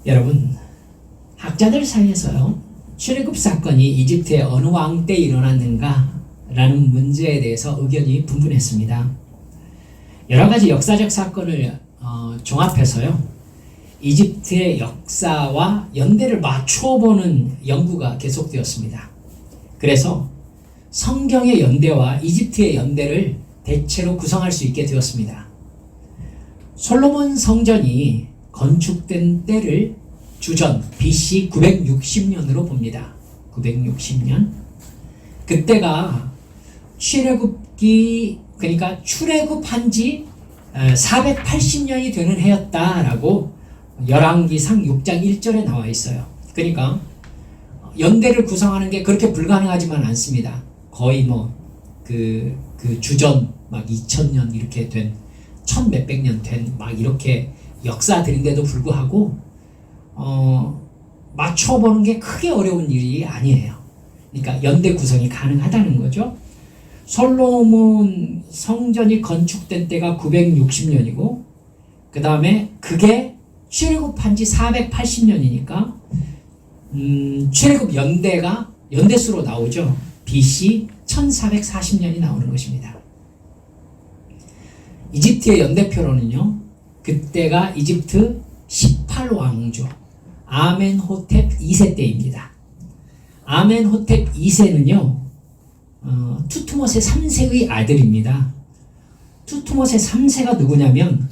여러분, 학자들 사이에서요, 출애굽 사건이 이집트의 어느 왕 때 일어났는가 라는 문제에 대해서 의견이 분분했습니다. 여러 가지 역사적 사건을 종합해서요, 이집트의 역사와 연대를 맞춰보는 연구가 계속되었습니다. 그래서 성경의 연대와 이집트의 연대를 대체로 구성할 수 있게 되었습니다. 솔로몬 성전이 건축된 때를 주전 BC 960년으로 봅니다. 960년. 그때가 출애굽기, 그러니까 출애굽한 지 480년이 되는 해였다라고 열왕기상 6장 1절에 나와 있어요. 그러니까 연대를 구성하는 게 그렇게 불가능하지만 않습니다. 거의 그 주전 막 2000년 이렇게 된, 1000몇백 년 된 막 이렇게 역사들인데도 불구하고 맞춰보는 게 크게 어려운 일이 아니에요. 그러니까 연대 구성이 가능하다는 거죠. 솔로몬 성전이 건축된 때가 960년이고 그 다음에 그게 출애굽한 지 480년이니까 출애굽 연대수로 나오죠. BC 1440년이 나오는 것입니다. 이집트의 연대표로는요, 그때가 이집트 18왕조 아멘호텝 2세 때입니다. 아멘호텝 2세는요 투트모세 3세의 아들입니다. 투트모세 3세가 누구냐면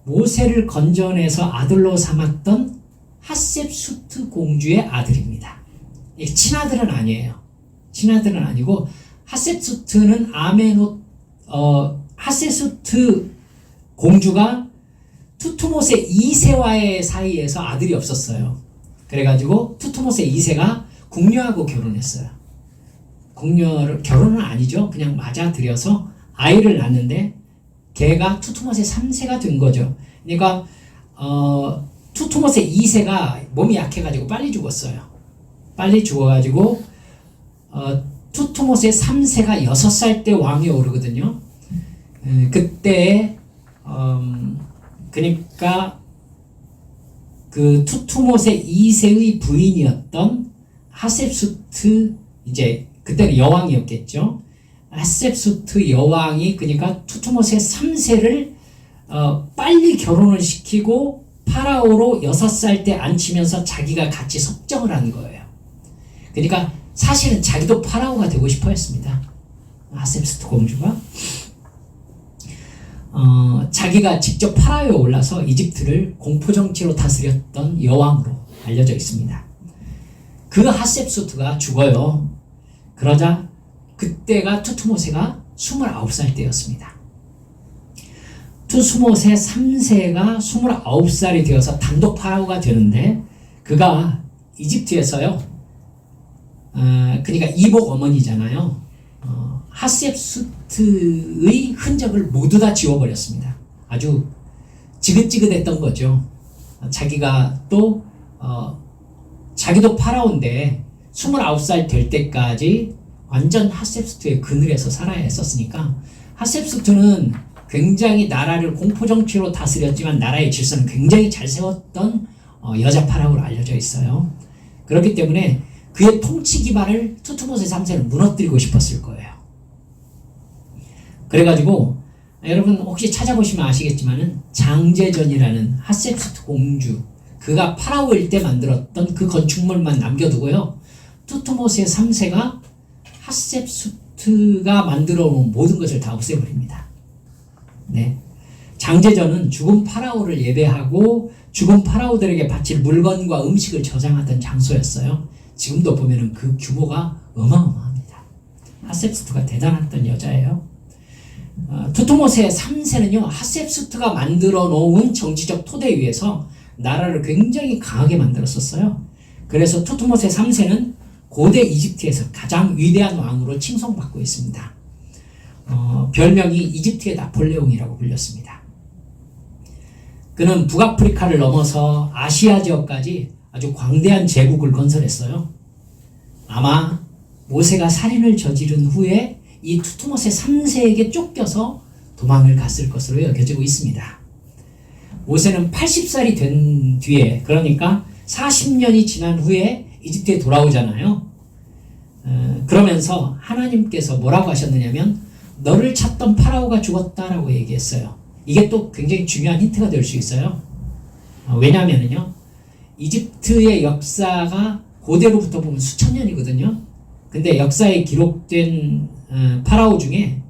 모세를 건져내서 아들로 삼았던 핫셉수트 공주의 아들입니다. 친아들은 아니에요. 친아들은 아니고 핫셉수트는 핫셉수트 공주가 투트모세 2세와의 사이에서 아들이 없었어요. 그래가지고 투트모세 2세가 궁녀하고 결혼했어요. 결혼은 아니죠. 그냥 맞아들여서 아이를 낳는데 걔가 투트모세 3세가 된 거죠. 그러니까 투트모세 2세가 몸이 약해가지고 빨리 죽었어요. 빨리 죽어가지고 투트모세 3세가 6살 때 왕위에 오르거든요. 그때 그러니까 그 투트모세 2세의 부인이었던 핫셉수트, 이제 그때는 여왕이었겠죠. 핫셉수트 여왕이 그러니까 투트모세 3세를 빨리 결혼을 시키고 파라오로 6살 때 앉히면서 자기가 같이 섭정을 한 거예요. 그러니까 사실은 자기도 파라오가 되고 싶어 했습니다. 핫셉수트 공주가 자기가 직접 파라오에 올라서 이집트를 공포정치로 다스렸던 여왕으로 알려져 있습니다. 그 핫셉수트가 죽어요. 그러자 그때가 투트모세가 29살 때였습니다. 투트모세 3세가 29살이 되어서 단독 파라오가 되는데 그가 이집트에서요, 그러니까 이복 어머니잖아요. 핫셉수트의 흔적을 모두 다 지워버렸습니다. 아주 지긋지긋했던 거죠. 자기가 또 자기도 파라오인데 29살 될 때까지 완전 핫셉수트의 그늘에서 살아야 했었으니까 핫셉수트는 굉장히 나라를 공포정치로 다스렸지만 나라의 질서는 굉장히 잘 세웠던 여자 파라오로 알려져 있어요. 그렇기 때문에 그의 통치 기반을 투트모세 3세는 무너뜨리고 싶었을 거예요. 그래가지고 여러분 혹시 찾아보시면 아시겠지만은 장제전이라는 핫셉수트 공주, 그가 파라오일 때 만들었던 그 건축물만 남겨두고요, 투트모세 3세가 핫셉수트가 만들어 놓은 모든 것을 다 없애버립니다. 네. 장제전은 죽은 파라오를 예배하고 죽은 파라오들에게 바칠 물건과 음식을 저장하던 장소였어요. 지금도 보면은 그 규모가 어마어마합니다. 핫셉수트가 대단했던 여자예요. 투트모세 3세는요, 핫셉수트가 만들어 놓은 정치적 토대 위에서 나라를 굉장히 강하게 만들었었어요. 그래서 투트모세 3세는 고대 이집트에서 가장 위대한 왕으로 칭송받고 있습니다. 별명이 이집트의 나폴레옹이라고 불렸습니다. 그는 북아프리카를 넘어서 아시아 지역까지 아주 광대한 제국을 건설했어요. 아마 모세가 살인을 저지른 후에 이 투트모세 3세에게 쫓겨서 도망을 갔을 것으로 여겨지고 있습니다. 모세는 80살이 된 뒤에, 그러니까 40년이 지난 후에 이집트에 돌아오잖아요. 그러면서 하나님께서 뭐라고 하셨느냐면 너를 찾던 파라오가 죽었다라고 얘기했어요. 이게 또 굉장히 중요한 힌트가 될 수 있어요. 왜냐하면요, 이집트의 역사가 고대로부터 보면 수천 년이거든요. 근데 역사에 기록된 파라오 중에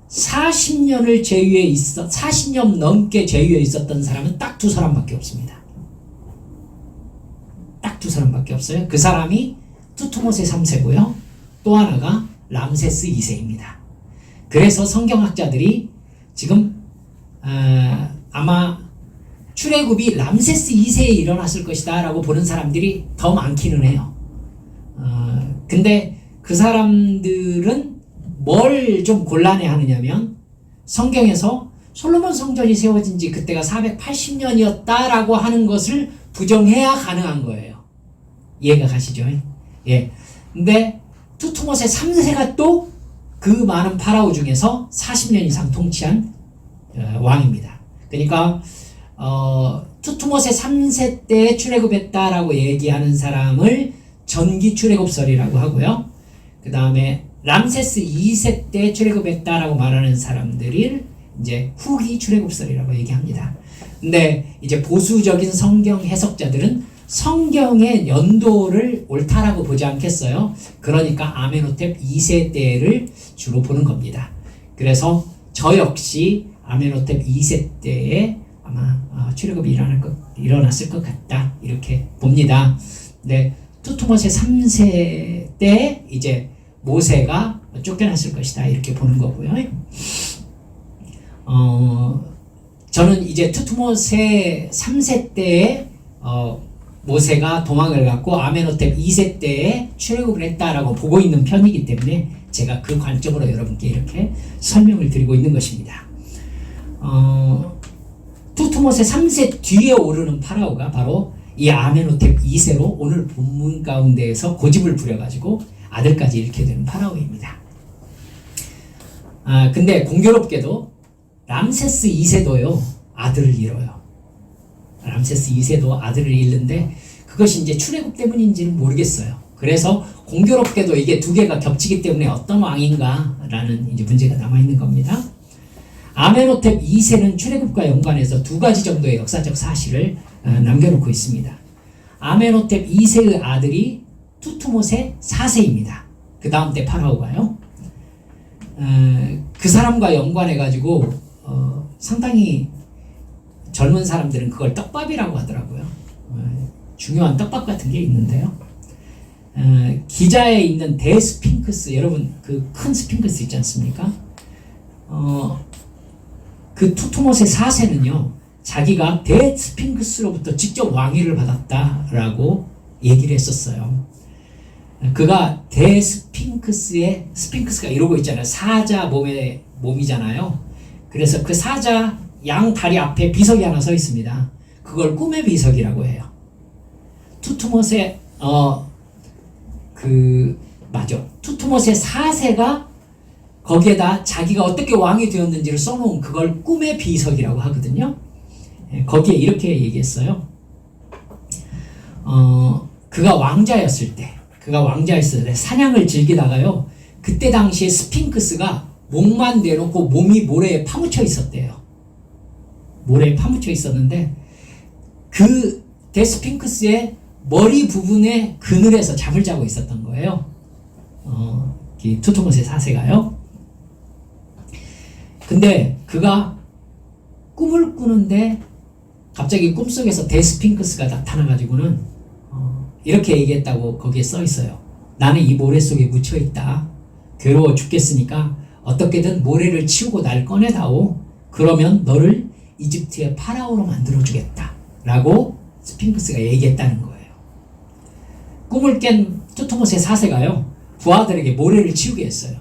40년 넘게 제위에 있었던 사람은 딱 두 사람밖에 없습니다. 딱 두 사람밖에 없어요. 그 사람이 투투모세 3세고요. 또 하나가 람세스 2세입니다. 그래서 성경학자들이 지금 아마 출애굽이 람세스 2세에 일어났을 것이다 라고 보는 사람들이 더 많기는 해요. 근데 그 사람들은 뭘 좀 곤란해 하느냐면 성경에서 솔로몬 성전이 세워진 지 그때가 480년이었다라고 하는 것을 부정해야 가능한 거예요. 이해가 가시죠? 예. 근데 투투모세 3세가 또 그 많은 파라오 중에서 40년 이상 통치한 왕입니다. 그러니까 투투모세 3세 때 출애굽했다라고 얘기하는 사람을 전기 출애굽설이라고 하고요. 그 다음에 람세스 2세 때 출애굽했다라고 말하는 사람들을 이제 후기 출애굽설이라고 얘기합니다. 근데 이제 보수적인 성경 해석자들은 성경의 연도를 옳다라고 보지 않겠어요. 그러니까 아멘호텝 2세 때를 주로 보는 겁니다. 그래서 저 역시 아멘호텝 2세 때에 아마 출애굽이 일어났을 것 같다 이렇게 봅니다. 네, 투투모세 3세 때 이제 모세가 쫓겨났을 것이다 이렇게 보는 거고요. 저는 이제 투투모세 3세 때에 모세가 도망을 갔고 아멘호텝 2세 때에 출애굽을 했다라고 보고 있는 편이기 때문에 제가 그 관점으로 여러분께 이렇게 설명을 드리고 있는 것입니다. 투투모세 3세 뒤에 오르는 파라오가 바로 이 아멘호텝 2세로 오늘 본문 가운데에서 고집을 부려가지고 아들까지 잃게 되는 파라오입니다. 근데 공교롭게도 람세스 2세도요 아들을 잃어요. 람세스 2세도 아들을 잃는데 그것이 이제 출애굽 때문인지는 모르겠어요. 그래서 공교롭게도 이게 두 개가 겹치기 때문에 어떤 왕인가라는 이제 문제가 남아 있는 겁니다. 아멘호텝 2세는 출애굽과 연관해서 두 가지 정도의 역사적 사실을 남겨놓고 있습니다. 아멘호텝 2세의 아들이 투투모세 4세입니다. 그 다음 때 파라오가요. 그 사람과 연관해가지고 상당히 젊은 사람들은 그걸 떡밥이라고 하더라고요. 중요한 떡밥 같은 게 있는데요. 기자에 있는 대스핑크스, 여러분 그 큰 스핑크스 있지 않습니까? 그 투투모세 4세는요 자기가 대스핑크스로부터 직접 왕위를 받았다라고 얘기를 했었어요. 그가 대스핑크스의, 스핑크스가 이러고 있잖아요. 사자 몸이잖아요. 그래서 그 사자 양 다리 앞에 비석이 하나 서 있습니다. 그걸 꿈의 비석이라고 해요. 투투모세 투투모세 4세가 거기에다 자기가 어떻게 왕이 되었는지를 써놓은 그걸 꿈의 비석이라고 하거든요. 거기에 이렇게 얘기했어요. 그가 왕자였을 때 사냥을 즐기다가요. 그때 당시에 스핑크스가 목만 내놓고 몸이 모래에 파묻혀 있었대요. 모래에 파묻혀 있었는데 그 대스핑크스의 머리 부분에 그늘에서 잠을 자고 있었던 거예요. 투투모세 4세가요. 근데 그가 꿈을 꾸는데 갑자기 꿈속에서 대스핑크스가 나타나가지고는 이렇게 얘기했다고 거기에 써 있어요. 나는 이 모래 속에 묻혀 있다. 괴로워 죽겠으니까 어떻게든 모래를 치우고 날 꺼내다오. 그러면 너를 이집트의 파라오로 만들어주겠다 라고 스핑크스가 얘기했다는 거예요. 꿈을 깬 투투모세 4세가요 부하들에게 모래를 치우게 했어요.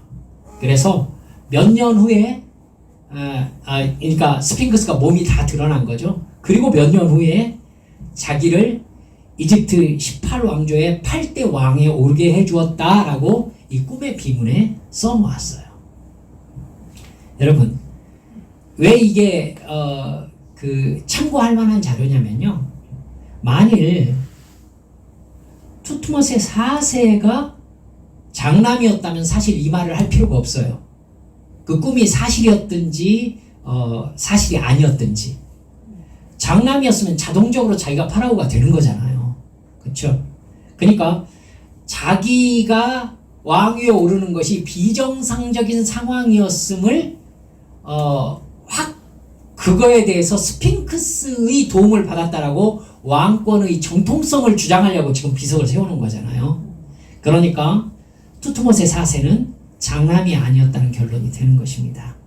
그래서 몇 년 후에 그러니까 스핑크스가 몸이 다 드러난 거죠. 그리고 몇 년 후에 자기를 이집트 18왕조의 8대 왕에 오르게 해주었다라고 이 꿈의 비문에 써놓았어요. 여러분 왜 이게 그 참고할 만한 자료냐면요. 만일 투트모세 4세가 장남이었다면 사실 이 말을 할 필요가 없어요. 그 꿈이 사실이었든지 사실이 아니었든지. 장남이었으면 자동적으로 자기가 파라오가 되는 거잖아요. 그렇죠? 그러니까 자기가 왕위에 오르는 것이 비정상적인 상황이었음을 확 그거에 대해서 스핑크스의 도움을 받았다라고 왕권의 정통성을 주장하려고 지금 비석을 세우는 거잖아요. 그러니까 투트모세 4세는 장남이 아니었다는 결론이 되는 것입니다.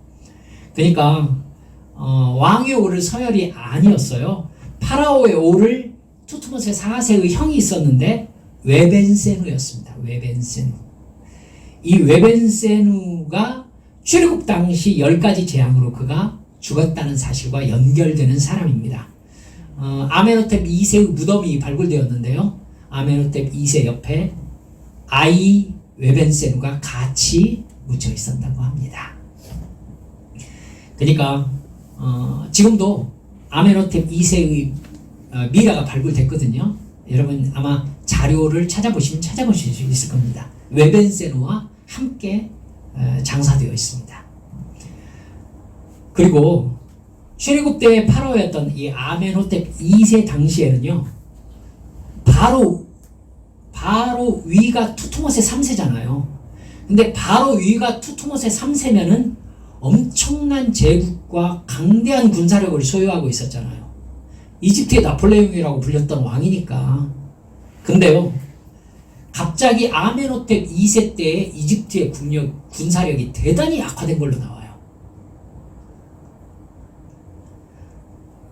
그러니까 왕위에 오를 서열이 아니었어요. 파라오에 오를 투트모세 4세의 형이 있었는데 웨벤세누였습니다. 웨벤세누. 이 웨벤세누가 출애굽 당시 10가지 재앙으로 그가 죽었다는 사실과 연결되는 사람입니다. 아메노텝 2세의 무덤이 발굴되었는데요. 아메노텝 2세 옆에 아이 웨벤세누가 같이 묻혀 있었다고 합니다. 그러니까 지금도 아메노텝 2세의 미라가 발굴됐거든요. 여러분 아마 자료를 찾아보시면 찾아보실 수 있을 겁니다. 웨벤세누와 함께 장사되어 있습니다. 그리고 출애굽 때의 파라오였던 이 아멘호텝 2세 당시에는요, 바로 위가 투트모세 3세잖아요. 근데 바로 위가 투트모세 3세면은 엄청난 제국과 강대한 군사력을 소유하고 있었잖아요. 이집트의 나폴레옹이라고 불렸던 왕이니까. 근데요, 갑자기 아멘호텝 2세 때의 이집트의 군사력이 대단히 약화된 걸로 나와요.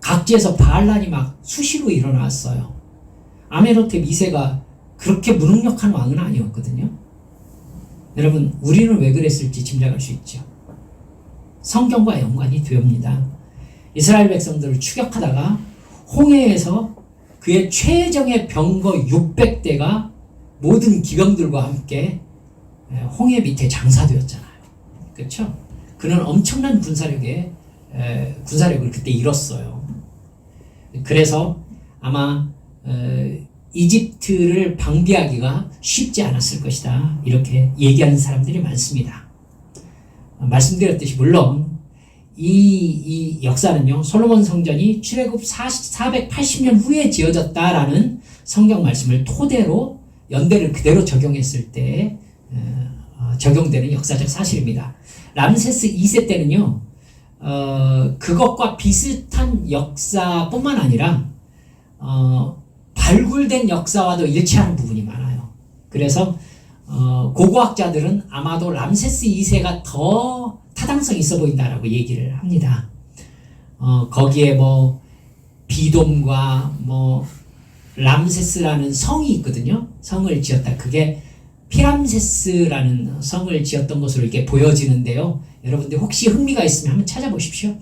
각지에서 반란이 막 수시로 일어났어요. 아멘호텝 2세가 그렇게 무능력한 왕은 아니었거든요. 여러분, 우리는 왜 그랬을지 짐작할 수 있죠. 성경과 연관이 됩니다. 이스라엘 백성들을 추격하다가 홍해에서 그의 최정의 병거 600대가 모든 기병들과 함께 홍해 밑에 장사되었잖아요. 그렇죠? 그는 엄청난 군사력을 그때 잃었어요. 그래서 아마 이집트를 방비하기가 쉽지 않았을 것이다, 이렇게 얘기하는 사람들이 많습니다. 말씀드렸듯이 물론 이 역사는요, 솔로몬 성전이 출애굽 480년 후에 지어졌다라는 성경 말씀을 토대로 연대를 그대로 적용했을 때 적용되는 역사적 사실입니다. 람세스 2세 때는요, 그것과 비슷한 역사뿐만 아니라 발굴된 역사와도 일치하는 부분이 많아요. 그래서 고고학자들은 아마도 람세스 2세가 더 타당성이 있어 보인다라고 얘기를 합니다. 거기에 뭐 비돔과 뭐 람세스라는 성이 있거든요. 성을 지었다. 그게 피람세스라는 성을 지었던 것으로 이렇게 보여지는데요. 여러분들 혹시 흥미가 있으면 한번 찾아보십시오.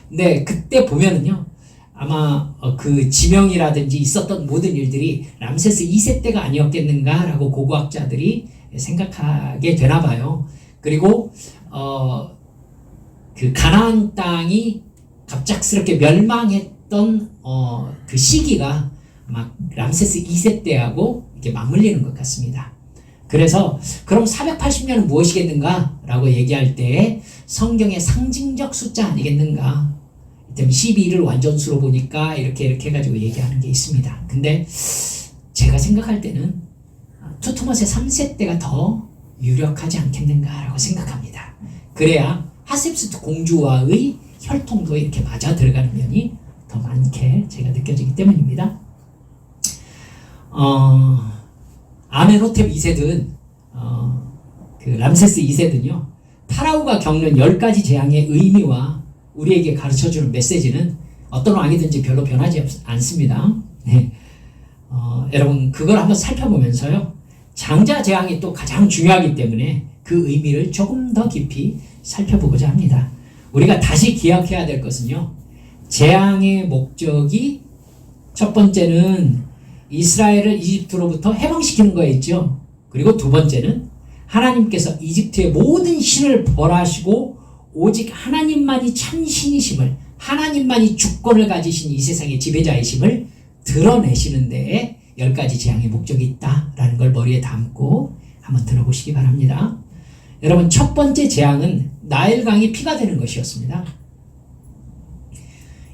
네, 그때 보면은요, 아마 그 지명이라든지 있었던 모든 일들이 람세스 2세 때가 아니었겠는가라고 고고학자들이 생각하게 되나 봐요. 그리고 그 가나안 땅이 갑작스럽게 멸망했던 그 시기가 막 람세스 2세 때하고 이렇게 맞물리는 것 같습니다. 그래서 그럼 480년은 무엇이겠는가 라고 얘기할 때 성경의 상징적 숫자 아니겠는가, 12를 완전수로 보니까 이렇게 해가지고 얘기하는 게 있습니다. 근데 제가 생각할 때는 투트모세 3세 때가 더 유력하지 않겠는가라고 생각합니다. 그래야 하셉스트 공주와의 혈통도 이렇게 맞아 들어가는 면이 더 많게 제가 느껴지기 때문입니다. 아멘호텝 2세든 그 람세스 2세든요, 파라오가 겪는 10가지 재앙의 의미와 우리에게 가르쳐주는 메시지는 어떤 왕이든지 별로 변하지 않습니다. 네. 여러분 그걸 한번 살펴보면서요, 장자 재앙이 또 가장 중요하기 때문에 그 의미를 조금 더 깊이 살펴보고자 합니다. 우리가 다시 기억해야 될 것은요, 재앙의 목적이 첫 번째는 이스라엘을 이집트로부터 해방시키는 거였죠. 그리고 두 번째는 하나님께서 이집트의 모든 신을 벌하시고 오직 하나님만이 참 신이심을 하나님만이 주권을 가지신 이 세상의 지배자이심을 드러내시는 데에 10가지 재앙의 목적이 있다라는 걸 머리에 담고 한번 들어보시기 바랍니다. 여러분, 첫 번째 재앙은 나일강이 피가 되는 것이었습니다.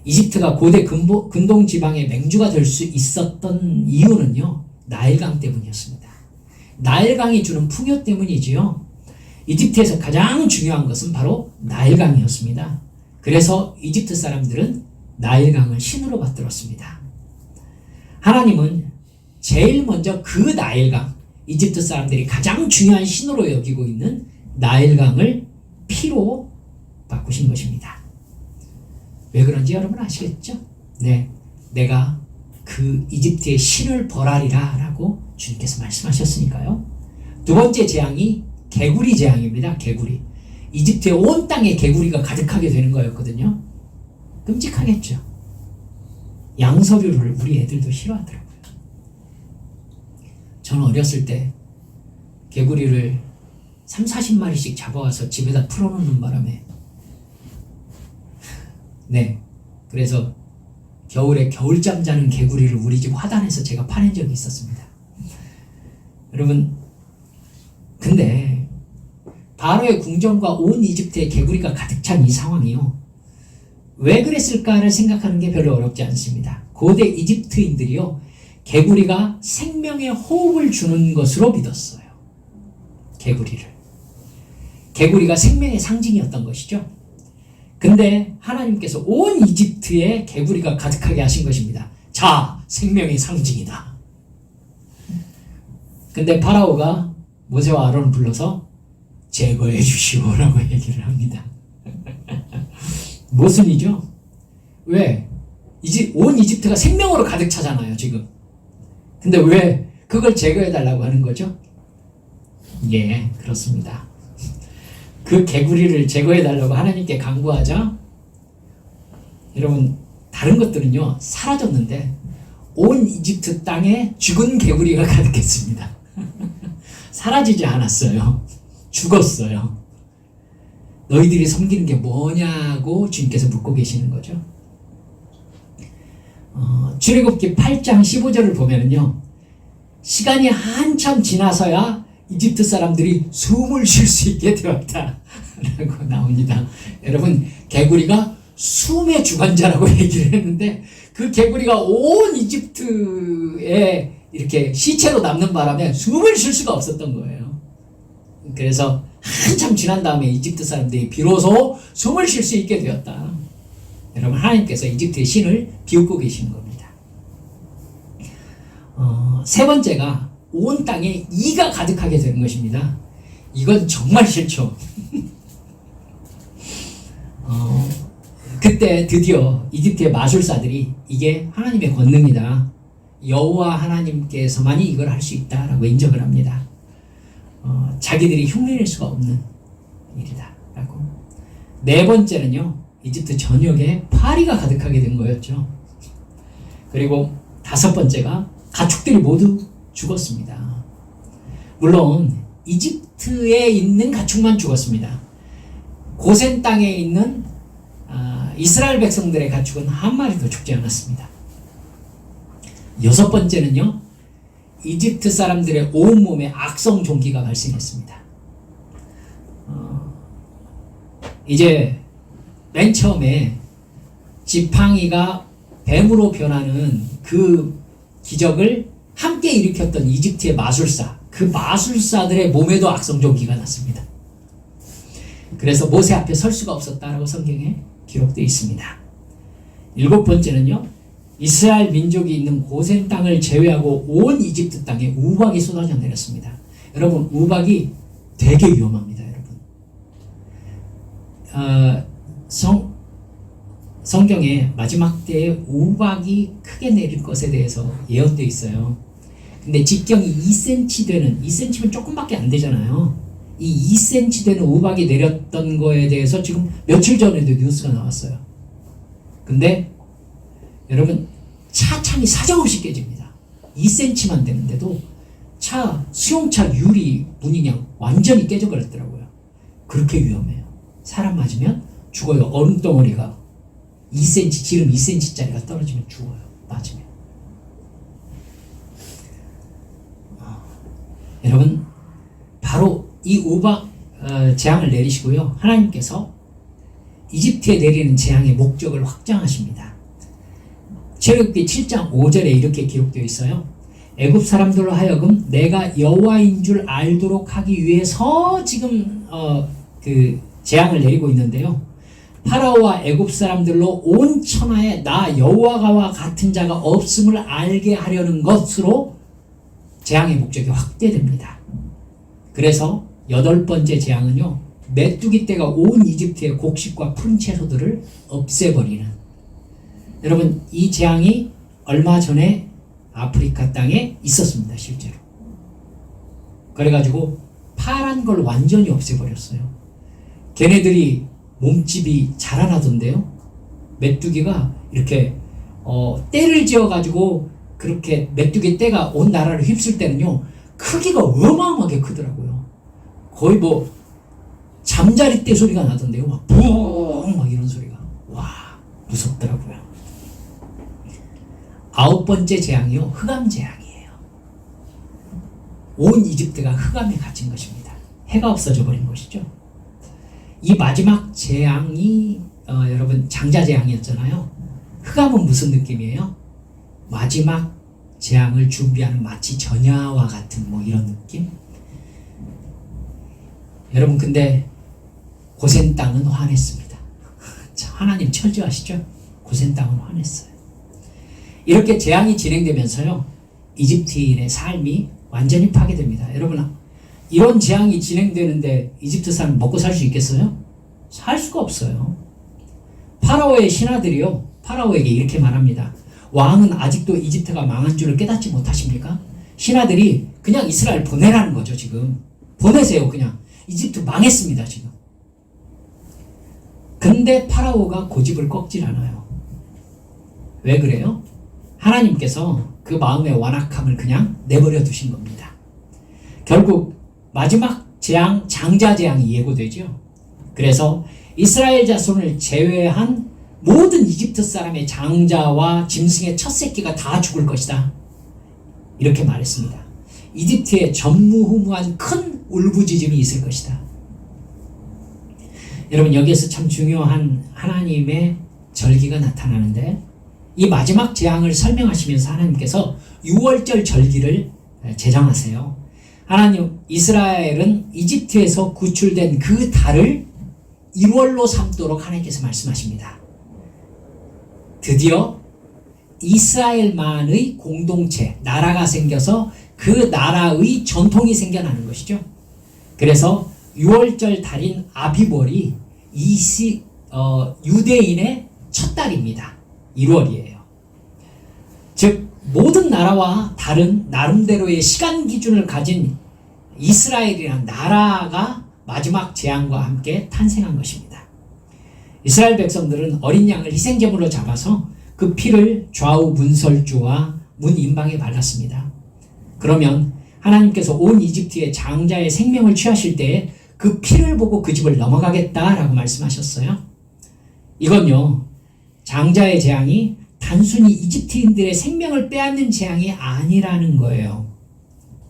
이집트가 고대 근동 지방의 맹주가 될 수 있었던 이유는요, 나일강 때문이었습니다. 나일강이 주는 풍요 때문이지요. 이집트에서 가장 중요한 것은 바로 나일강이었습니다. 그래서 이집트 사람들은 나일강을 신으로 받들었습니다. 하나님은 제일 먼저 그 나일강, 이집트 사람들이 가장 중요한 신으로 여기고 있는 나일강을 피로 바꾸신 것입니다. 왜 그런지 여러분 아시겠죠? 네, 내가 그 이집트의 신을 벌하리라 라고 주님께서 말씀하셨으니까요. 두 번째 재앙이 개구리 재앙입니다. 개구리. 이집트의 온 땅에 개구리가 가득하게 되는 거였거든요. 끔찍하겠죠. 양서류를 우리 애들도 싫어하더라고요. 저는 어렸을 때 개구리를 30-40마리씩 잡아와서 집에다 풀어놓는 바람에 네, 그래서 겨울에 겨울잠 자는 개구리를 우리 집 화단에서 제가 파낸 적이 있었습니다. 여러분, 근데 바로의 궁정과 온 이집트에 개구리가 가득 찬 이 상황이요, 왜 그랬을까를 생각하는 게 별로 어렵지 않습니다. 고대 이집트인들이요, 개구리가 생명의 호흡을 주는 것으로 믿었어요. 개구리가 생명의 상징이었던 것이죠. 근데 하나님께서 온 이집트에 개구리가 가득하게 하신 것입니다. 자, 생명의 상징이다. 근데 파라오가 모세와 아론을 불러서 제거해 주시오라고 얘기를 합니다. 모순이죠? 왜? 온 이집트가 생명으로 가득 차잖아요, 지금. 근데 왜 그걸 제거해 달라고 하는 거죠? 예, 그렇습니다. 그 개구리를 제거해 달라고 하나님께 간구하자, 여러분, 다른 것들은요 사라졌는데 온 이집트 땅에 죽은 개구리가 가득했습니다. 사라지지 않았어요. 죽었어요. 너희들이 섬기는 게 뭐냐고 주님께서 묻고 계시는 거죠. 출애굽기 8장 15절을 보면은요, 시간이 한참 지나서야 이집트 사람들이 숨을 쉴 수 있게 되었다 라고 나옵니다. 여러분, 개구리가 숨의 주관자라고 얘기를 했는데 그 개구리가 온 이집트에 이렇게 시체로 남는 바람에 숨을 쉴 수가 없었던 거예요. 그래서 한참 지난 다음에 이집트 사람들이 비로소 숨을 쉴 수 있게 되었다. 여러분, 하나님께서 이집트의 신을 비웃고 계시는 겁니다. 세 번째가 온 땅에 이가 가득하게 되는 것입니다. 이건 정말 싫죠. 그때 드디어 이집트의 마술사들이 이게 하나님의 권능이다, 여호와 하나님께서만이 이걸 할 수 있다라고 인정을 합니다. 자기들이 흉내낼 수가 없는 일이다 라고. 네 번째는요, 이집트 전역에 파리가 가득하게 된 거였죠. 그리고 다섯 번째가 가축들이 모두 죽었습니다. 물론 이집트에 있는 가축만 죽었습니다. 고센 땅에 있는 이스라엘 백성들의 가축은 한 마리도 죽지 않았습니다. 여섯 번째는요, 이집트 사람들의 온몸에 악성 종기가 발생했습니다. 이제 맨 처음에 지팡이가 뱀으로 변하는 그 기적을 함께 일으켰던 이집트의 마술사, 그 마술사들의 몸에도 악성 종기가 났습니다. 그래서 모세 앞에 설 수가 없었다라고 성경에 기록되어 있습니다. 일곱 번째는요, 이스라엘 민족이 있는 고센 땅을 제외하고 온 이집트 땅에 우박이 쏟아져 내렸습니다. 여러분, 우박이 되게 위험합니다. 여러분, 성경에 마지막 때에 우박이 크게 내릴 것에 대해서 예언되어 있어요. 근데 직경이 2cm 되는, 2cm면 조금밖에 안 되잖아요. 이 2cm 되는 우박이 내렸던 거에 대해서 지금 며칠 전에도 뉴스가 나왔어요. 근데 여러분, 차 창이 사정없이 깨집니다. 2cm만 되는데도 수용차 유리 문이 그냥 완전히 깨져버렸더라고요. 그렇게 위험해요. 사람 맞으면 죽어요. 얼음덩어리가 2cm, 기름 2cm짜리가 떨어지면 죽어요. 맞으면. 여러분, 바로 이 재앙을 내리시고요. 하나님께서 이집트에 내리는 재앙의 목적을 확장하십니다. 출애굽기 7장 5절에 이렇게 기록되어 있어요. 애굽 사람들로 하여금 내가 여호와인 줄 알도록 하기 위해서 지금 그 재앙을 내리고 있는데요. 파라오와 애굽 사람들로 온 천하에 나 여호와와 같은 자가 없음을 알게 하려는 것으로 재앙의 목적이 확대됩니다. 그래서 8번째 재앙은요, 메뚜기 떼가 온 이집트의 곡식과 푸른 채소들을 없애버리는, 여러분 이 재앙이 얼마 전에 아프리카 땅에 있었습니다. 실제로. 그래가지고 파란 걸 완전히 없애버렸어요. 걔네들이 몸집이 자라나던데요. 메뚜기가 이렇게 떼를 지어가지고 그렇게 메뚜기 떼가 온 나라를 휩쓸 때는요, 크기가 어마어마하게 크더라고요. 거의 뭐 잠자리 떼 소리가 나던데요. 막 부엉 막 이런 소리가. 와, 무섭더라고요. 9번째 재앙이요, 흑암 재앙이에요. 온 이집트가 흑암에 갇힌 것입니다. 해가 없어져 버린 것이죠. 이 마지막 재앙이 여러분 장자 재앙이었잖아요. 흑암은 무슨 느낌이에요? 마지막 재앙을 준비하는 마치 전야와 같은 뭐 이런 느낌? 여러분 근데 고센 땅은 화냈습니다. 하나님 철저하시죠? 고센 땅은 화냈어요. 이렇게 재앙이 진행되면서요, 이집트인의 삶이 완전히 파괴됩니다. 여러분, 이런 재앙이 진행되는데 이집트 사람 먹고 살 수 있겠어요? 살 수가 없어요. 파라오의 신하들이요, 파라오에게 이렇게 말합니다. 왕은 아직도 이집트가 망한 줄을 깨닫지 못하십니까? 신하들이 그냥 이스라엘 보내라는 거죠. 지금 보내세요. 그냥 이집트 망했습니다. 지금. 근데 파라오가 고집을 꺾질 않아요. 왜 그래요? 하나님께서 그 마음의 완악함을 그냥 내버려 두신 겁니다. 결국 마지막 재앙, 장자 재앙이 예고되죠. 그래서 이스라엘 자손을 제외한 모든 이집트 사람의 장자와 짐승의 첫 새끼가 다 죽을 것이다. 이렇게 말했습니다. 이집트에 전무후무한 큰 울부짖음이 있을 것이다. 여러분, 여기에서 참 중요한 하나님의 절기가 나타나는데, 이 마지막 재앙을 설명하시면서 하나님께서 6월절 절기를 제정하세요. 하나님, 이스라엘은 이집트에서 구출된 그 달을 1월로 삼도록 하나님께서 말씀하십니다. 드디어 이스라엘만의 공동체, 나라가 생겨서 그 나라의 전통이 생겨나는 것이죠. 그래서 6월절 달인 아비벌이 유대인의 첫 달입니다. 1월이에요. 즉 모든 나라와 다른 나름대로의 시간 기준을 가진 이스라엘이라는 나라가 마지막 재앙과 함께 탄생한 것입니다. 이스라엘 백성들은 어린 양을 희생제물로 잡아서 그 피를 좌우 문설주와 문 임방에 발랐습니다. 그러면 하나님께서 온 이집트의 장자의 생명을 취하실 때에 그 피를 보고 그 집을 넘어가겠다라고 말씀하셨어요. 이건요, 장자의 재앙이 단순히 이집트인들의 생명을 빼앗는 재앙이 아니라는 거예요.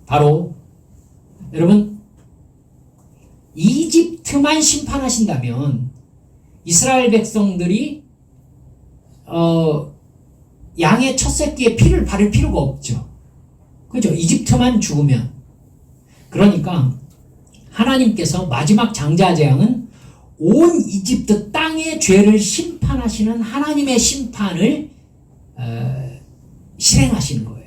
바로 여러분, 이집트만 심판하신다면 이스라엘 백성들이 양의 첫 새끼의 피를 바를 필요가 없죠. 그죠? 이집트만 죽으면. 그러니까 하나님께서 마지막 장자 재앙은 온 이집트 땅의 죄를 심판하시는 하나님의 심판을 실행하시는 거예요.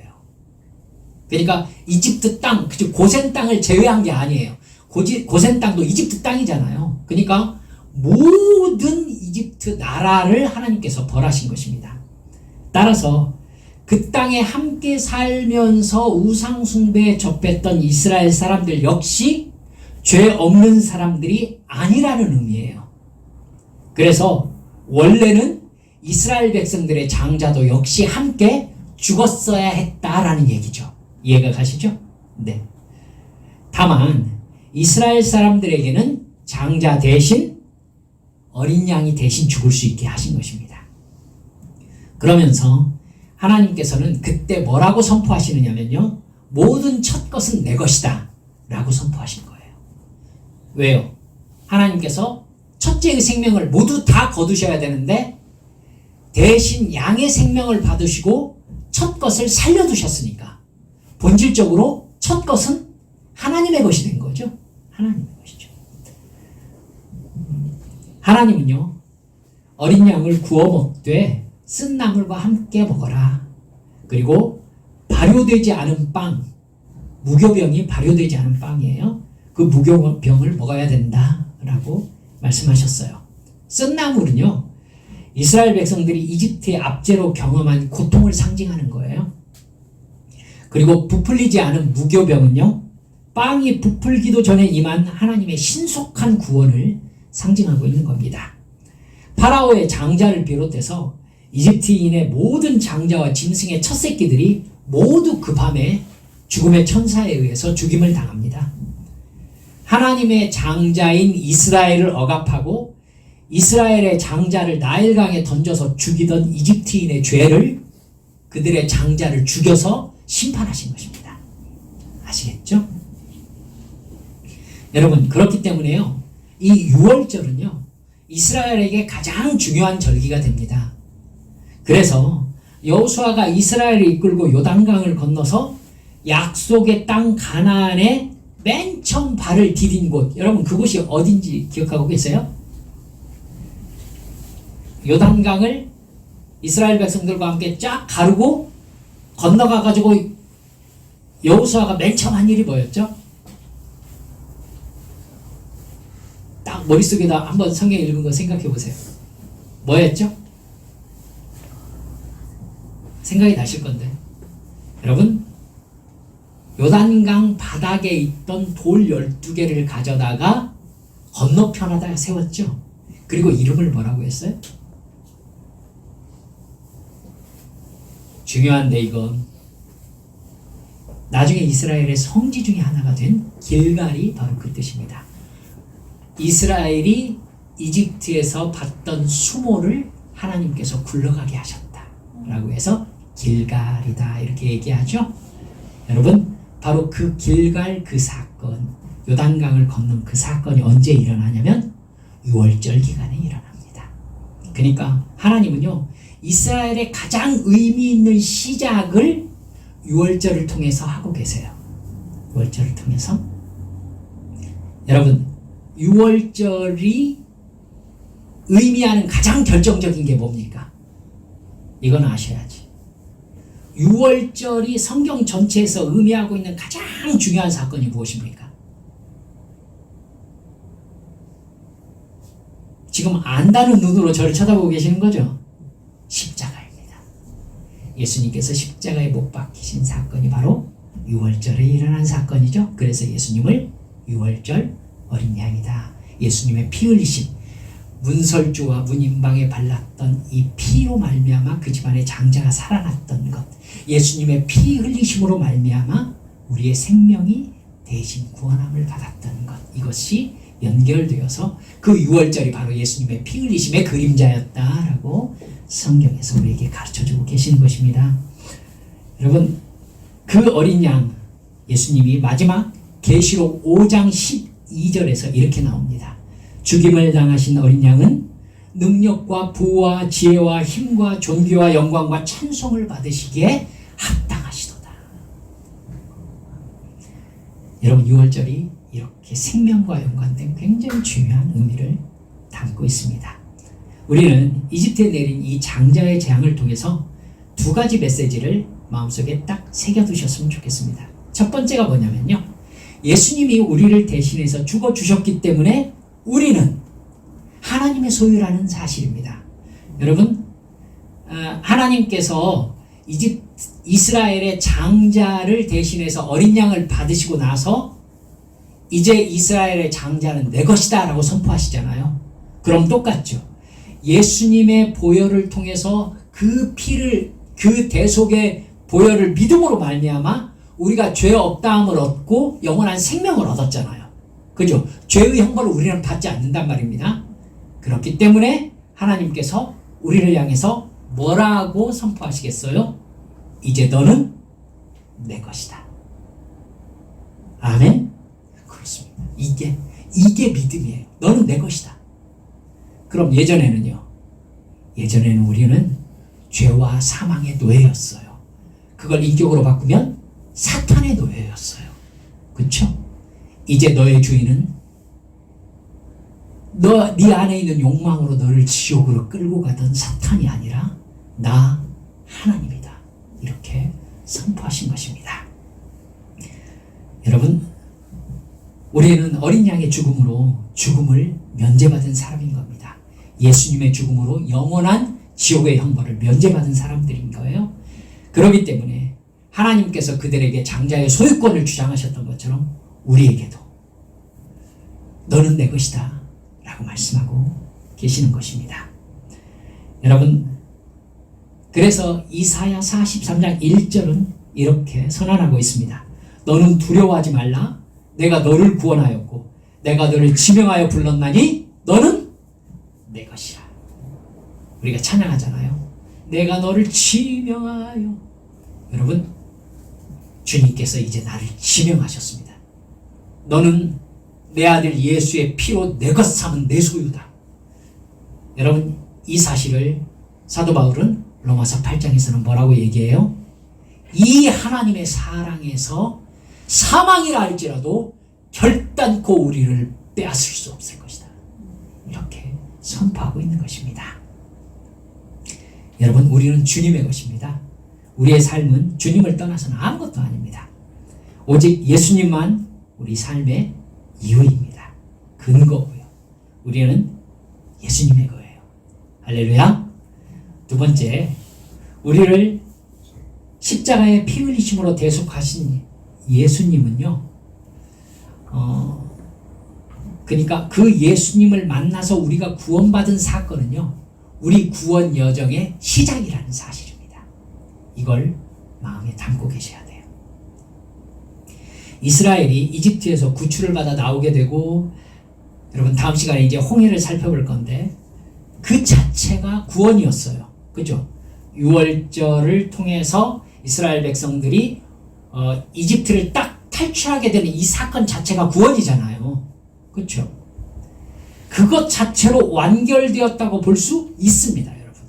그러니까 이집트 땅, 그죠? 고센 땅을 제외한 게 아니에요. 고센 땅도 이집트 땅이잖아요. 그러니까 모든 이집트 나라를 하나님께서 벌하신 것입니다. 따라서 그 땅에 함께 살면서 우상 숭배에 접했던 이스라엘 사람들 역시 죄 없는 사람들이 아니라는 의미예요. 그래서 원래는 이스라엘 백성들의 장자도 역시 함께 죽었어야 했다라는 얘기죠. 이해가 가시죠? 네. 다만 이스라엘 사람들에게는 장자 대신 어린 양이 대신 죽을 수 있게 하신 것입니다. 그러면서 하나님께서는 그때 뭐라고 선포하시느냐면요. 모든 첫 것은 내 것이다 라고 선포하신 거예요. 왜요? 하나님께서 첫째의 생명을 모두 다 거두셔야 되는데 대신 양의 생명을 받으시고 첫 것을 살려두셨으니까 본질적으로 첫 것은 하나님의 것이 된 거죠. 하나님의 것이죠. 하나님은요. 어린 양을 구워 먹되 쓴 나물과 함께 먹어라. 그리고 발효되지 않은 빵, 무교병이 발효되지 않은 빵이에요. 그 무교병을 먹어야 된다라고 말씀하셨어요. 쓴 나물은요. 이스라엘 백성들이 이집트의 압제로 경험한 고통을 상징하는 거예요. 그리고 부풀리지 않은 무교병은요. 빵이 부풀기도 전에 임한 하나님의 신속한 구원을 상징하고 있는 겁니다. 파라오의 장자를 비롯해서 이집트인의 모든 장자와 짐승의 첫 새끼들이 모두 그 밤에 죽음의 천사에 의해서 죽임을 당합니다. 하나님의 장자인 이스라엘을 억압하고 이스라엘의 장자를 나일강에 던져서 죽이던 이집트인의 죄를 그들의 장자를 죽여서 심판하신 것입니다. 아시겠죠? 여러분, 그렇기 때문에요. 이 유월절은요. 이스라엘에게 가장 중요한 절기가 됩니다. 그래서 여호수아가 이스라엘을 이끌고 요단강을 건너서 약속의 땅 가나안에 맨 처음 발을 디딘 곳, 여러분 그곳이 어딘지 기억하고 계세요? 요단강을 이스라엘 백성들과 함께 쫙 가르고 건너가 가지고 여호수아가 맨 처음 한 일이 뭐였죠? 딱 머릿속에다 한번 성경 읽은 거 생각해 보세요. 뭐였죠? 생각이 나실 건데 여러분, 요단강 바닥에 있던 돌 12개를 가져다가 건너편에다 세웠죠. 그리고 이름을 뭐라고 했어요? 중요한데 이건 나중에 이스라엘의 성지 중에 하나가 된 길갈이 바로 그 뜻입니다. 이스라엘이 이집트에서 받던 수모를 하나님께서 굴러가게 하셨다 라고 해서 길갈이다 이렇게 얘기하죠. 여러분, 바로 그 길갈 그 사건, 요단강을 건넌 그 사건이 언제 일어나냐면 6월절 기간에 일어납니다. 그러니까 하나님은요, 이스라엘의 가장 의미 있는 시작을 6월절을 통해서 하고 계세요. 6월절을 통해서. 여러분, 6월절이 의미하는 가장 결정적인 게 뭡니까? 이건 아셔야지. 6월절이 성경 전체에서 의미하고 있는 가장 중요한 사건이 무엇입니까? 지금 안다는 눈으로 저를 쳐다보고 계시는 거죠? 십자가입니다. 예수님께서 십자가에 못 박히신 사건이 바로 6월절에 일어난 사건이죠. 그래서 예수님을 6월절 어린 양이다. 예수님의 피 흘리심, 문설주와 문인방에 발랐던 이 피로 말미암아 그 집안의 장자가 살아났던 것, 예수님의 피 흘리심으로 말미암아 우리의 생명이 대신 구원함을 받았던 것, 이것이 연결되어서 그 6월절이 바로 예수님의 피 흘리심의 그림자였다라고 성경에서 우리에게 가르쳐주고 계시는 것입니다. 여러분, 그 어린 양 예수님이 마지막 계시록 5장 12절에서 이렇게 나옵니다. 죽임을 당하신 어린 양은 능력과 부와 지혜와 힘과 존귀와 영광과 찬송을 받으시기에 합당하시도다. 여러분, 6월절이 이렇게 생명과 연관된 굉장히 중요한 의미를 담고 있습니다. 우리는 이집트에 내린 이 장자의 재앙을 통해서 두 가지 메시지를 마음속에 딱 새겨두셨으면 좋겠습니다. 첫 번째가 뭐냐면요, 예수님이 우리를 대신해서 죽어주셨기 때문에 우리는 하나님의 소유라는 사실입니다. 여러분, 하나님께서 이스라엘의 장자를 대신해서 어린 양을 받으시고 나서 이제 이스라엘의 장자는 내 것이다 라고 선포하시잖아요. 그럼 똑같죠. 예수님의 보혈을 통해서 그 피를, 그 대속의 보혈을 믿음으로 말미암아 우리가 죄 없다함을 얻고 영원한 생명을 얻었잖아요. 그죠? 죄의 형벌을 우리는 받지 않는단 말입니다. 그렇기 때문에 하나님께서 우리를 향해서 뭐라고 선포하시겠어요? 이제 너는 내 것이다. 아멘? 그렇습니다. 이게 믿음이에요. 너는 내 것이다. 그럼 예전에는요. 예전에는 우리는 죄와 사망의 노예였어요. 그걸 인격으로 바꾸면 사탄의 노예였어요. 그렇죠? 이제 너의 주인은 네 안에 있는 욕망으로 너를 지옥으로 끌고 가던 사탄이 아니라 나 하나님이다. 이렇게 선포하신 것입니다. 여러분, 우리는 어린 양의 죽음으로 죽음을 면제받은 사람인 겁니다. 예수님의 죽음으로 영원한 지옥의 형벌을 면제받은 사람들인 거예요. 그렇기 때문에 하나님께서 그들에게 장자의 소유권을 주장하셨던 것처럼 우리에게도 너는 내 것이다 라고 말씀하고 계시는 것입니다. 여러분, 그래서 이사야 43장 1절은 이렇게 선언하고 있습니다. 너는 두려워하지 말라. 내가 너를 구원하였고 내가 너를 지명하여 불렀나니 너는 내 것이라. 우리가 찬양하잖아요. 내가 너를 지명하여. 여러분, 주님께서 이제 나를 지명하셨습니다. 너는 내 아들 예수의 피로 내 것 삼은 내 소유다. 여러분, 이 사실을 사도 바울은 로마서 8장에서는 뭐라고 얘기해요? 이 하나님의 사랑에서 사망이라 할지라도 결단코 우리를 빼앗을 수 없을 것이다. 이렇게 선포하고 있는 것입니다. 여러분, 우리는 주님의 것입니다. 우리의 삶은 주님을 떠나서는 아무것도 아닙니다. 오직 예수님만 우리 삶의 이유입니다. 근거고요. 우리는 예수님의 거예요. 할렐루야. 두 번째, 우리를 십자가의 피 흘리심으로 대속하신 예수님은요, 그러니까 그 예수님을 만나서 우리가 구원받은 사건은요, 우리 구원 여정의 시작이라는 사실입니다. 이걸 마음에 담고 계셔야 돼요. 이스라엘이 이집트에서 구출을 받아 나오게 되고, 여러분 다음 시간에 이제 홍해를 살펴볼 건데 그 자체가 구원이었어요. 그죠? 유월절을 통해서 이스라엘 백성들이 이집트를 딱 탈출하게 되는 이 사건 자체가 구원이잖아요. 그렇죠? 그것 자체로 완결되었다고 볼 수 있습니다, 여러분.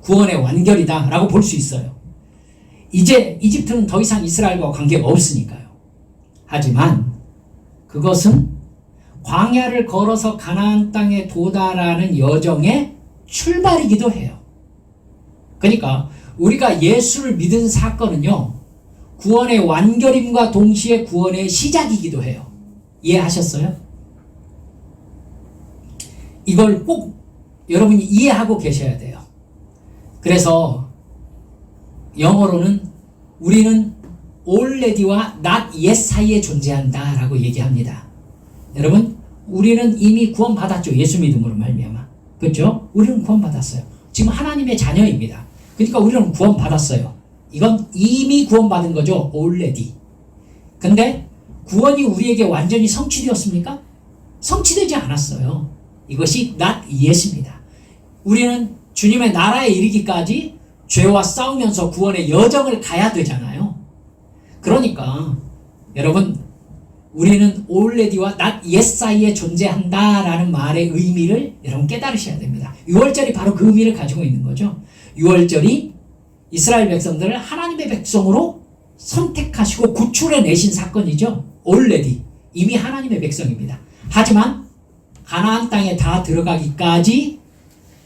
구원의 완결이다 라고 볼 수 있어요. 이제 이집트는 더 이상 이스라엘과 관계가 없으니까요. 하지만 그것은 광야를 걸어서 가나안 땅에 도달하는 여정의 출발이기도 해요. 그러니까 우리가 예수를 믿은 사건은요, 구원의 완결임과 동시에 구원의 시작이기도 해요. 이해하셨어요? 이걸 꼭 여러분이 이해하고 계셔야 돼요. 그래서 영어로는 우리는 already와 not yet 사이에 존재한다 라고 얘기합니다. 여러분, 우리는 이미 구원받았죠. 예수 믿음으로 말미암아. 그렇죠? 우리는 구원받았어요. 지금 하나님의 자녀입니다. 그러니까 우리는 구원받았어요. 이건 이미 구원받은 거죠. already. 근데 구원이 우리에게 완전히 성취되었습니까? 성취되지 않았어요. 이것이 not yet입니다. 우리는 주님의 나라에 이르기까지 죄와 싸우면서 구원의 여정을 가야 되잖아요. 그러니까 여러분, 우리는 already와 not yet 사이에 존재한다라는 말의 의미를 여러분 깨달으셔야 됩니다. 유월절이 바로 그 의미를 가지고 있는 거죠. 유월절이 이스라엘 백성들을 하나님의 백성으로 선택하시고 구출해 내신 사건이죠. already. 이미 하나님의 백성입니다. 하지만 가나안 땅에 다 들어가기까지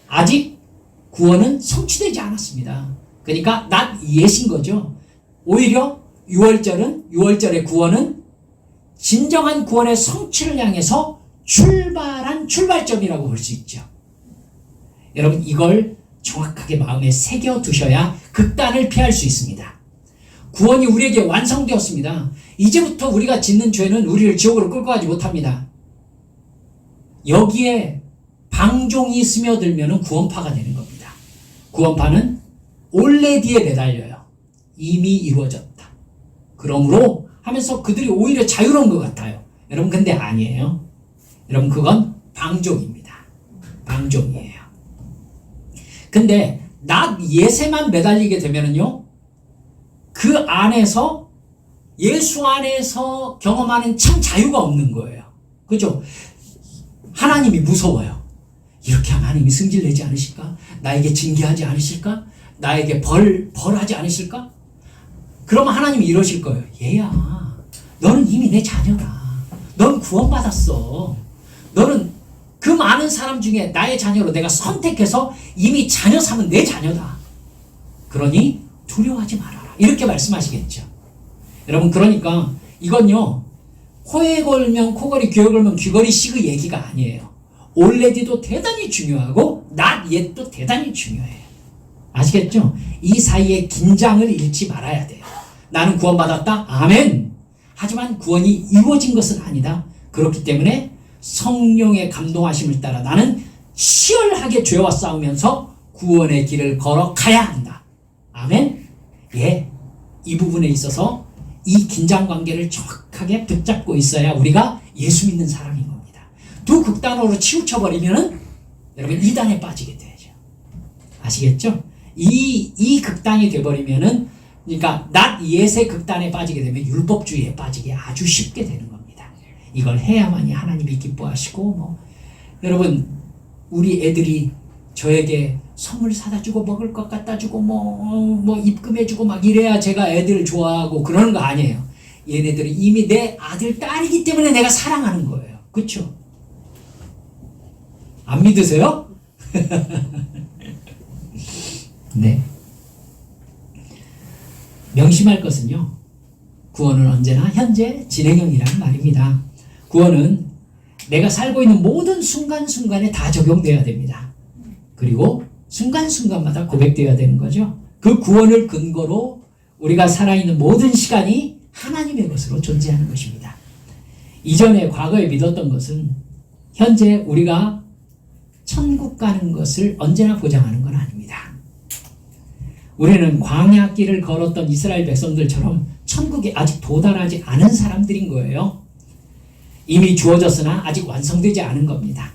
아직 구원은 성취되지 않았습니다. 그러니까 not yet인 거죠. 오히려 유월절의 구원은 진정한 구원의 성취를 향해서 출발한 출발점이라고 볼 수 있죠. 여러분, 이걸 정확하게 마음에 새겨두셔야 극단을 피할 수 있습니다. 구원이 우리에게 완성되었습니다. 이제부터 우리가 짓는 죄는 우리를 지옥으로 끌고 가지 못합니다. 여기에 방종이 스며들면 구원파가 되는 겁니다. 구원파는 already에 매달려요. 이미 이루어졌다. 그러므로 하면서 그들이 오히려 자유로운 것 같아요. 여러분, 근데 아니에요. 여러분, 그건 방종입니다. 방종이에요. 근데 낫 예세만 매달리게 되면은요, 그 안에서 예수 안에서 경험하는 참 자유가 없는 거예요. 그죠? 하나님이 무서워요. 이렇게 하면 하나님이 승질내지 않으실까? 나에게 징계하지 않으실까? 나에게 벌하지 않으실까? 그러면 하나님이 이러실 거예요. 얘야, 너는 이미 내 자녀라. 넌 구원받았어. 너는 그 많은 사람 중에 나의 자녀로 내가 선택해서 이미 자녀 삼은 내 자녀다. 그러니 두려워하지 말아라. 이렇게 말씀하시겠죠. 여러분, 그러니까 이건요, 코에 걸면 코걸이, 귀에 걸면 귀걸이 시그 얘기가 아니에요. 올레디도 대단히 중요하고 not yet도 대단히 중요해요. 아시겠죠? 이 사이에 긴장을 잃지 말아야 돼요. 나는 구원받았다? 아멘! 하지만 구원이 이루어진 것은 아니다. 그렇기 때문에 성령의 감동하심을 따라 나는 치열하게 죄와 싸우면서 구원의 길을 걸어가야 한다. 아멘? 예, 이 부분에 있어서 이 긴장관계를 정확하게 붙잡고 있어야 우리가 예수 믿는 사람인 겁니다. 두 극단으로 치우쳐버리면은 여러분 이단에 빠지게 되죠. 아시겠죠? 이 극단이 돼버리면은, 그러니까 낫 예세 극단에 빠지게 되면 율법주의에 빠지게 아주 쉽게 되는 겁니다. 이걸 해야만이 하나님이 기뻐하시고, 여러분, 우리 애들이 저에게 선물 사다 주고 먹을 것 갖다 주고 입금해 주고 막 이래야 제가 애들을 좋아하고 그러는 거 아니에요. 얘네들은 이미 내 아들 딸이기 때문에 내가 사랑하는 거예요. 그렇죠? 안 믿으세요? 네. 명심할 것은요, 구원은 언제나 현재 진행형이라는 말입니다. 구원은 내가 살고 있는 모든 순간순간에 다 적용돼야 됩니다. 그리고 순간순간마다 고백되어야 되는 거죠. 그 구원을 근거로 우리가 살아있는 모든 시간이 하나님의 것으로 존재하는 것입니다. 이전에 과거에 믿었던 것은 현재 우리가 천국 가는 것을 언제나 보장하는 건 아닙니다. 우리는 광야길을 걸었던 이스라엘 백성들처럼 천국에 아직 도달하지 않은 사람들인 거예요. 이미 주어졌으나 아직 완성되지 않은 겁니다.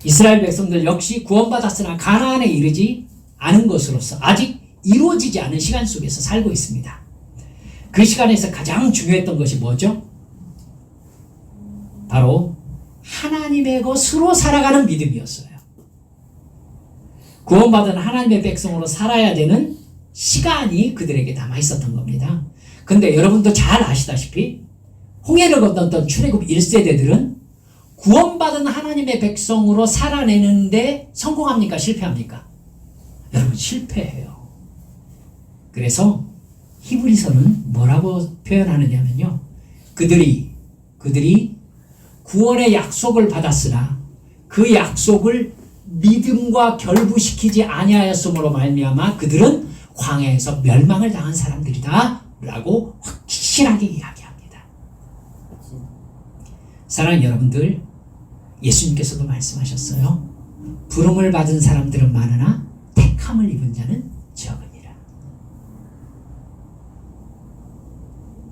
이스라엘 백성들 역시 구원받았으나 가나안에 이르지 않은 것으로서 아직 이루어지지 않은 시간 속에서 살고 있습니다. 그 시간에서 가장 중요했던 것이 뭐죠? 바로 하나님의 것으로 살아가는 믿음이었어요. 구원받은 하나님의 백성으로 살아야 되는 시간이 그들에게 남아 있었던 겁니다. 근데 여러분도 잘 아시다시피 홍해를 건넜던 출애굽 1세대들은 구원받은 하나님의 백성으로 살아내는데 성공합니까? 실패합니까? 여러분, 실패해요. 그래서 히브리서는 뭐라고 표현하느냐면요, 그들이 구원의 약속을 받았으나 그 약속을 믿음과 결부시키지 아니하였으므로 말미암아 그들은 광야에서 멸망을 당한 사람들이다 라고 확실하게 이야기합니다. 사랑하는 여러분들, 예수님께서도 말씀하셨어요. 부름을 받은 사람들은 많으나 택함을 입은 자는 적으니라.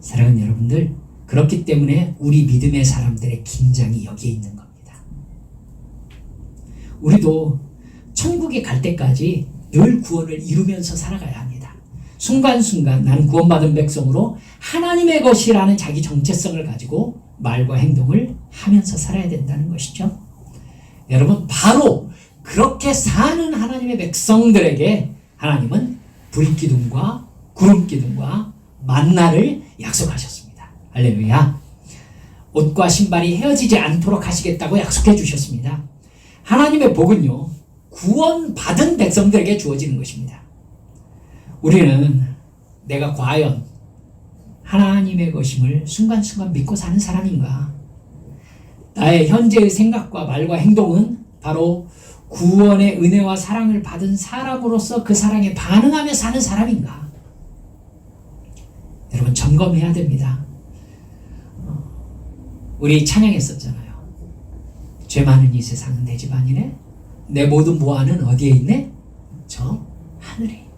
사랑하는 여러분들, 그렇기 때문에 우리 믿음의 사람들의 긴장이 여기에 있는 겁니다. 우리도 천국에 갈 때까지 늘 구원을 이루면서 살아가야 합니다. 순간순간 나는 구원받은 백성으로 하나님의 것이라는 자기 정체성을 가지고 말과 행동을 하면서 살아야 된다는 것이죠. 여러분, 바로 그렇게 사는 하나님의 백성들에게 하나님은 불기둥과 구름기둥과 만나를 약속하셨습니다. 할렐루야. 옷과 신발이 헤어지지 않도록 하시겠다고 약속해 주셨습니다. 하나님의 복은요, 구원받은 백성들에게 주어지는 것입니다. 우리는 내가 과연 하나님의 것임을 순간순간 믿고 사는 사람인가? 나의 현재의 생각과 말과 행동은 바로 구원의 은혜와 사랑을 받은 사람으로서 그 사랑에 반응하며 사는 사람인가? 여러분, 점검해야 됩니다. 우리 찬양했었잖아요. 죄 많은 이 세상은 내 집 아니네. 내 모든 보안은 어디에 있네? 저 하늘에 있네.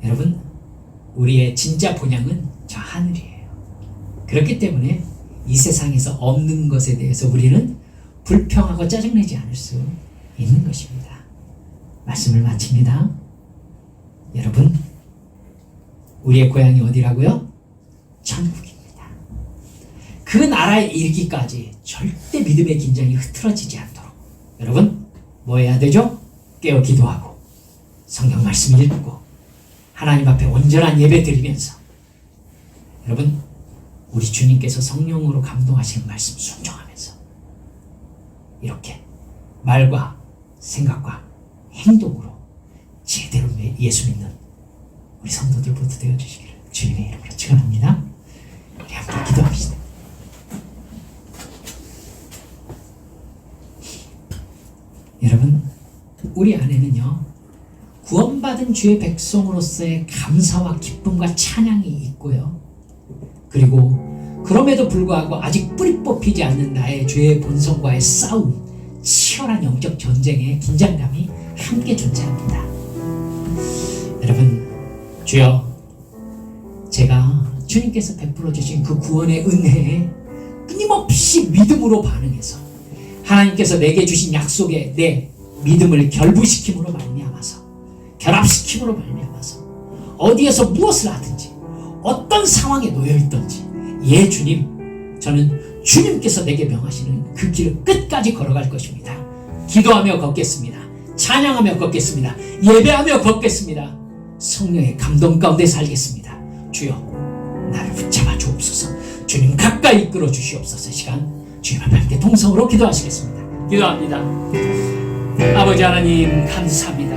여러분, 우리의 진짜 본향은 저 하늘이에요. 그렇기 때문에 이 세상에서 없는 것에 대해서 우리는 불평하고 짜증내지 않을 수 있는 것입니다. 말씀을 마칩니다. 여러분, 우리의 고향이 어디라고요? 천국입니다. 그 나라에 이르기까지 절대 믿음의 긴장이 흐트러지지 않도록 여러분 뭐 해야 되죠? 깨어 기도하고 성경 말씀 읽고 하나님 앞에 온전한 예배 드리면서 여러분 우리 주님께서 성령으로 감동하시는 말씀 순종하면서 이렇게 말과 생각과 행동으로 제대로 예수 믿는 우리 성도들 모두 되어주시기를 주님의 이름으로 축원합니다. 우리 함께 기도합시다. 여러분, 우리 안에는요 구원받은 주의 백성으로서의 감사와 기쁨과 찬양이 있고요, 그리고 그럼에도 불구하고 아직 뿌리 뽑히지 않는 나의 죄의 본성과의 싸움, 치열한 영적 전쟁의 긴장감이 함께 존재합니다. 여러분, 주여, 제가 주님께서 베풀어 주신 그 구원의 은혜에 끊임없이 믿음으로 반응해서 하나님께서 내게 주신 약속에 내 믿음을 결부시킴으로 말미암아서, 결합시킴으로 말미암아서 어디에서 무엇을 하든지 어떤 상황에 놓여 있든지, 예 주님, 저는 주님께서 내게 명하시는 그 길을 끝까지 걸어갈 것입니다. 기도하며 걷겠습니다. 찬양하며 걷겠습니다. 예배하며 걷겠습니다. 성령의 감동 가운데 살겠습니다. 주여, 나를 붙잡아 주옵소서. 주님 가까이 이끌어 주시옵소서. 시간 주님 앞에 함께 동성으로 기도하시겠습니다. 기도합니다. 아버지 하나님, 감사합니다.